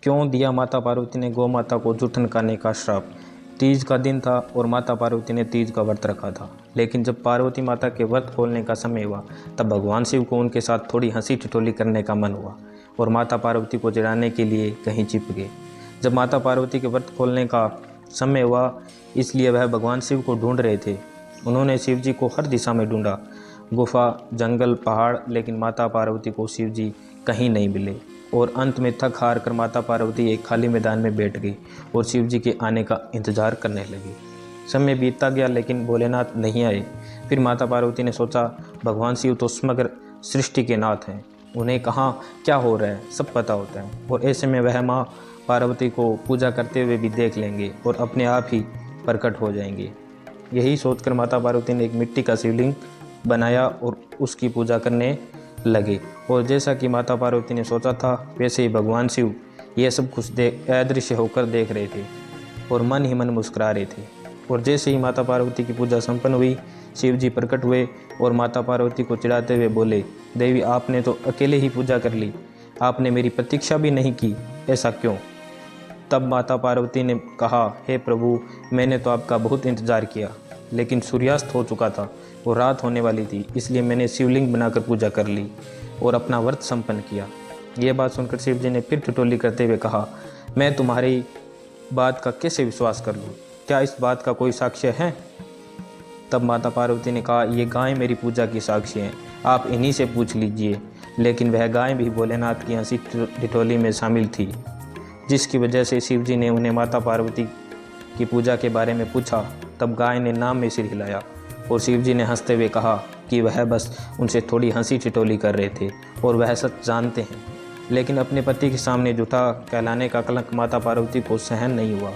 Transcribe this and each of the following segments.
क्यों दिया माता पार्वती ने गौ माता को जूठन खाने का श्राप। तीज का दिन था और माता पार्वती ने तीज का व्रत रखा था, लेकिन जब पार्वती माता के व्रत खोलने का समय हुआ तब भगवान शिव को उनके साथ थोड़ी हंसी ठिठोली करने का मन हुआ और माता पार्वती को चिढ़ाने के लिए कहीं छिप गए। जब माता पार्वती के व्रत खोलने का समय हुआ इसलिए वह भगवान शिव को ढूंढ रहे थे। उन्होंने शिव जी को हर दिशा में ढूंढा, गुफा, जंगल, पहाड़, लेकिन माता पार्वती को शिव जी कहीं नहीं मिले और अंत में थक हार कर माता पार्वती एक खाली मैदान में बैठ गई और शिव जी के आने का इंतजार करने लगी। समय बीतता गया लेकिन भोलेनाथ नहीं आए। फिर माता पार्वती ने सोचा, भगवान शिव तो समग्र सृष्टि के नाथ हैं, उन्हें कहाँ क्या हो रहा है सब पता होता है और ऐसे में वह माँ पार्वती को पूजा करते हुए भी देख लेंगे और अपने आप ही प्रकट हो जाएंगे। यही सोचकर माता पार्वती ने एक मिट्टी का शिवलिंग बनाया और उसकी पूजा करने लगे। और जैसा कि माता पार्वती ने सोचा था वैसे ही भगवान शिव यह सब कुछ अदृश्य होकर देख रहे थे और मन ही मन मुस्कुरा रहे थे। और जैसे ही माता पार्वती की पूजा संपन्न हुई, शिव जी प्रकट हुए और माता पार्वती को चिढ़ाते हुए बोले, देवी आपने तो अकेले ही पूजा कर ली, आपने मेरी प्रतीक्षा भी नहीं की, ऐसा क्यों? तब माता पार्वती ने कहा, हे प्रभु, मैंने तो आपका बहुत इंतजार किया, लेकिन सूर्यास्त हो चुका था और रात होने वाली थी, इसलिए मैंने शिवलिंग बनाकर पूजा कर ली और अपना व्रत संपन्न किया। ये बात सुनकर शिव जी ने फिर ठिठोली करते हुए कहा, मैं तुम्हारी बात का कैसे विश्वास कर लूँ? क्या इस बात का कोई साक्ष्य है? तब माता पार्वती ने कहा, ये गाय मेरी पूजा की साक्षी हैं, आप इन्हीं से पूछ लीजिए। लेकिन वह गाय भी भोलेनाथ की हंसी ठिठोली में शामिल थी, जिसकी वजह से शिव जी ने उन्हें माता पार्वती की पूजा के बारे में पूछा। तब गाय ने नाम में सिर हिलाया और शिव जी ने हंसते हुए कहा कि वह बस उनसे थोड़ी हंसी ठिठोली कर रहे थे और वह सच जानते हैं। लेकिन अपने पति के सामने झूठा कहलाने का कलंक माता पार्वती को सहन नहीं हुआ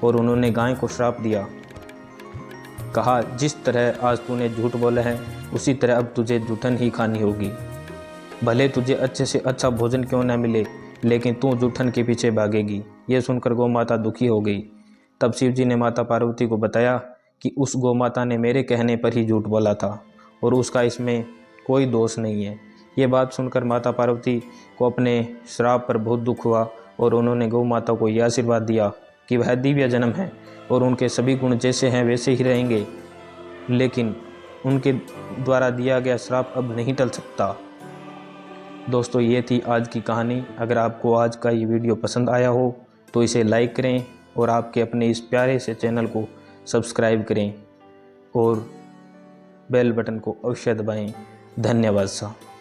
और उन्होंने गाय को श्राप दिया। कहा, जिस तरह आज तूने झूठ बोला है उसी तरह अब तुझे जूठन ही खानी होगी। भले तुझे अच्छे से अच्छा भोजन क्यों न मिले, लेकिन तू जूठन के पीछे भागेगी। यह सुनकर गौ माता दुखी हो गई। तब शिव जी ने माता पार्वती को बताया कि उस गौ माता ने मेरे कहने पर ही झूठ बोला था और उसका इसमें कोई दोष नहीं है। ये बात सुनकर माता पार्वती को अपने श्राप पर बहुत दुख हुआ और उन्होंने गौ माता को यह आशीर्वाद दिया कि वह दिव्य जन्म है और उनके सभी गुण जैसे हैं वैसे ही रहेंगे, लेकिन उनके द्वारा दिया गया श्राप अब नहीं टल सकता। दोस्तों, ये थी आज की कहानी। अगर आपको आज का ये वीडियो पसंद आया हो तो इसे लाइक करें और आपके अपने इस प्यारे से चैनल को सब्सक्राइब करें और बेल बटन को अवश्य दबाएं। धन्यवाद साहब।